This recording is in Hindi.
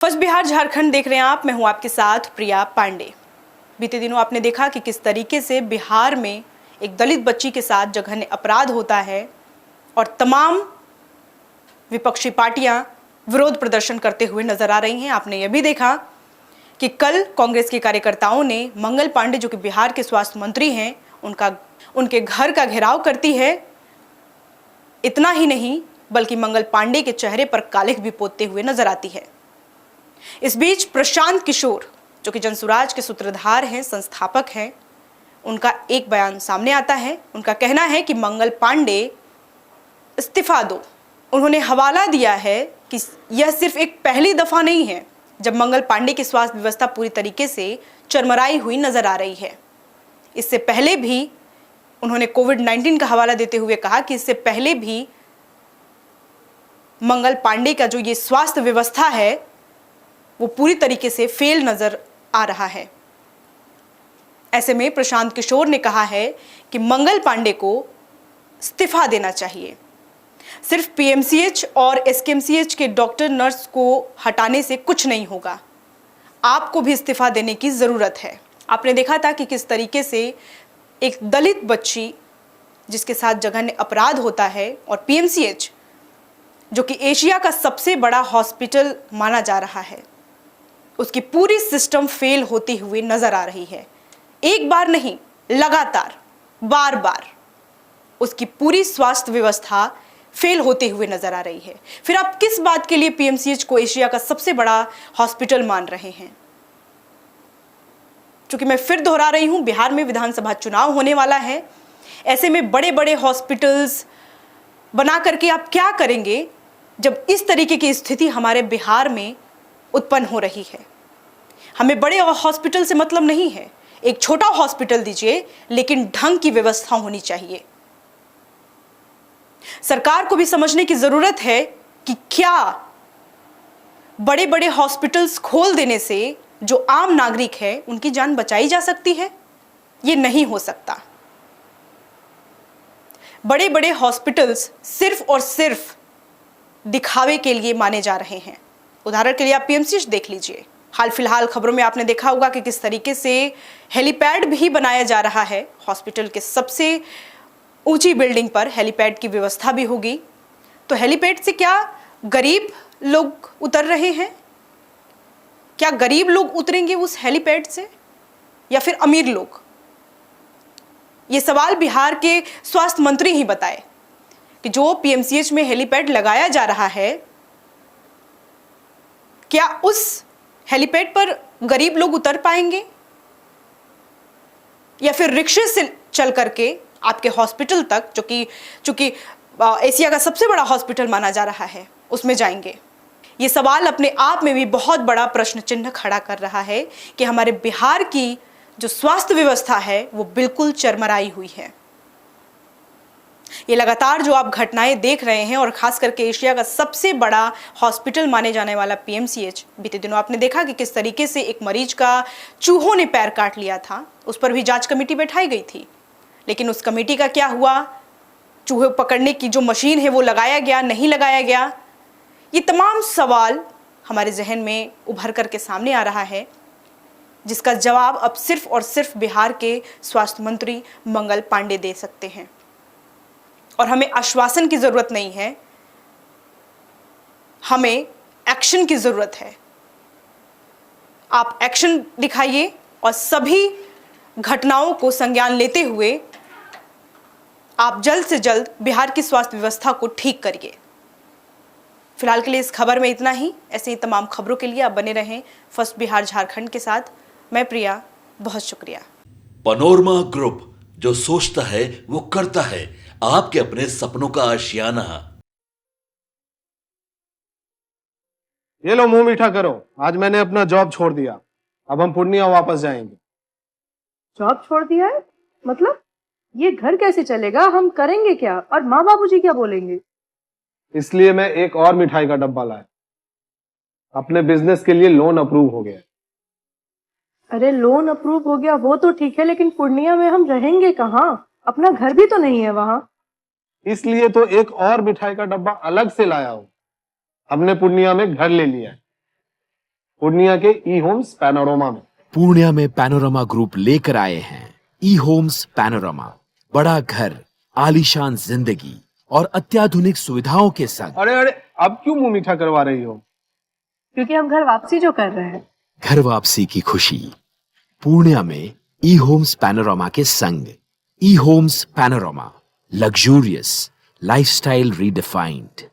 फर्स्ट बिहार झारखंड देख रहे हैं आप। मैं हूं आपके साथ प्रिया पांडे। बीते दिनों आपने देखा कि किस तरीके से बिहार में एक दलित बच्ची के साथ जघन्य अपराध होता है और तमाम विपक्षी पार्टियां विरोध प्रदर्शन करते हुए नजर आ रही हैं। आपने यह भी देखा कि कल कांग्रेस के कार्यकर्ताओं ने मंगल पांडे, जो कि बिहार के स्वास्थ्य मंत्री हैं, उनके घर का घेराव करती है। इतना ही नहीं बल्कि मंगल पांडे के चेहरे पर कालिख भी पोतते हुए नजर आती है। इस बीच प्रशांत किशोर, जो कि जनसुराज के सूत्रधार हैं, संस्थापक हैं, उनका एक बयान सामने आता है। उनका कहना है कि मंगल पांडे इस्तीफा दो। उन्होंने हवाला दिया है कि यह सिर्फ एक पहली दफा नहीं है जब मंगल पांडे की स्वास्थ्य व्यवस्था पूरी तरीके से चरमराई हुई नजर आ रही है। इससे पहले भी उन्होंने कोविड-19 का हवाला देते हुए कहा कि इससे पहले भी मंगल पांडे का जो ये स्वास्थ्य व्यवस्था है वो पूरी तरीके से फेल नजर आ रहा है। ऐसे में प्रशांत किशोर ने कहा है कि मंगल पांडे को इस्तीफा देना चाहिए। सिर्फ पीएमसीएच और एसकेएमसीएच के डॉक्टर नर्स को हटाने से कुछ नहीं होगा, आपको भी इस्तीफा देने की जरूरत है। आपने देखा था कि किस तरीके से एक दलित बच्ची जिसके साथ जघन्य अपराध होता है और पीएमसीएच, जो कि एशिया का सबसे बड़ा हॉस्पिटल माना जा रहा है, उसकी पूरी सिस्टम फेल होती हुई नजर आ रही है। एक बार नहीं, लगातार बार बार उसकी पूरी स्वास्थ्य व्यवस्था फेल होते हुए नजर आ रही है। फिर आप किस बात के लिए पीएमसीएच को एशिया का सबसे बड़ा हॉस्पिटल मान रहे हैं? क्योंकि मैं फिर दोहरा रही हूं, बिहार में विधानसभा चुनाव होने वाला है। ऐसे में बड़े बड़े हॉस्पिटल्स बना करके आप क्या करेंगे जब इस तरीके की स्थिति हमारे बिहार में उत्पन्न हो रही है? हमें बड़े हॉस्पिटल से मतलब नहीं है, एक छोटा हॉस्पिटल दीजिए, लेकिन ढंग की व्यवस्था होनी चाहिए। सरकार को भी समझने की जरूरत है कि क्या बड़े बड़े हॉस्पिटल्स खोल देने से जो आम नागरिक है उनकी जान बचाई जा सकती है? यह नहीं हो सकता। बड़े बड़े हॉस्पिटल्स सिर्फ और सिर्फ दिखावे के लिए माने जा रहे हैं। उदाहरण के लिए आप पीएमसीएच देख लीजिए। हाल फिलहाल खबरों में आपने देखा होगा कि किस तरीके से हेलीपैड भी बनाया जा रहा है। हॉस्पिटल के सबसे ऊंची बिल्डिंग पर हेलीपैड की व्यवस्था भी होगी। तो हेलीपैड से क्या गरीब लोग उतर रहे हैं? क्या गरीब लोग उतरेंगे उस हेलीपैड से या फिर अमीर लोग? ये सवाल बिहार के स्वास्थ्य मंत्री ही बताए कि जो पीएमसीएच में हेलीपैड लगाया जा रहा है, क्या उस हेलीपैड पर गरीब लोग उतर पाएंगे या फिर रिक्शे से चल करके आपके हॉस्पिटल तक, चूंकि एशिया का सबसे बड़ा हॉस्पिटल माना जा रहा है, उसमें जाएंगे? ये सवाल अपने आप में भी बहुत बड़ा प्रश्न चिन्ह खड़ा कर रहा है कि हमारे बिहार की जो स्वास्थ्य व्यवस्था है वो बिल्कुल चरमराई हुई है। ये लगातार जो आप घटनाएं देख रहे हैं और खास करके एशिया का सबसे बड़ा हॉस्पिटल माने जाने वाला पीएमसीएच, बीते दिनों आपने देखा कि किस तरीके से एक मरीज का चूहों ने पैर काट लिया था। उस पर भी जांच कमेटी बैठाई गई थी, लेकिन उस कमेटी का क्या हुआ? चूहे पकड़ने की जो मशीन है वो लगाया गया, नहीं लगाया गया? ये तमाम सवाल हमारे जहन में उभर करके सामने आ रहा है, जिसका जवाब अब सिर्फ और सिर्फ बिहार के स्वास्थ्य मंत्री मंगल पांडे दे सकते हैं। और हमें आश्वासन की जरूरत नहीं है, हमें एक्शन की जरूरत है। आप एक्शन दिखाइए और सभी घटनाओं को संज्ञान लेते हुए आप जल्द से जल्द बिहार की स्वास्थ्य व्यवस्था को ठीक करिए। फिलहाल के लिए इस खबर में इतना ही। ऐसे ही तमाम खबरों के लिए आप बने रहें फर्स्ट बिहार झारखंड के साथ। मैं प्रिया, बहुत शुक्रिया। पनोरमा ग्रुप, जो सोचता है वो करता है। आपके अपने सपनों का आशियाना। ये लो, मुंह मीठा करो। आज मैंने अपना जॉब छोड़ दिया, अब हम पूर्णिया वापस जाएंगे। जॉब छोड़ दिया है? मतलब ये घर कैसे चलेगा? हम करेंगे क्या? और माँ बाबूजी क्या बोलेंगे? इसलिए मैं एक और मिठाई का डब्बा लाया। अपने बिजनेस के लिए लोन अप्रूव हो गया। अरे लोन अप्रूव हो गया वो तो ठीक है, लेकिन पूर्णिया में हम रहेंगे कहाँ? अपना घर भी तो नहीं है वहां। इसलिए तो एक और मिठाई का डब्बा अलग से लाया हूं। हमने पूर्णिया में घर ले लिया है। पूर्णिया के ई होम्स पैनोरमा में। पूर्णिया में पैनोरमा ग्रुप लेकर आए हैं ई होम्स पैनोरमा। बड़ा घर, आलीशान जिंदगी और अत्याधुनिक सुविधाओं के संग। अरे अरे, अब क्यों मुंह मीठा करवा रही हो? क्योंकि हम घर वापसी जो कर रहे हैं। घर वापसी की खुशी पूर्णिया में ई होम्स पैनोरमा के संग। E homes panorama, luxurious lifestyle redefined.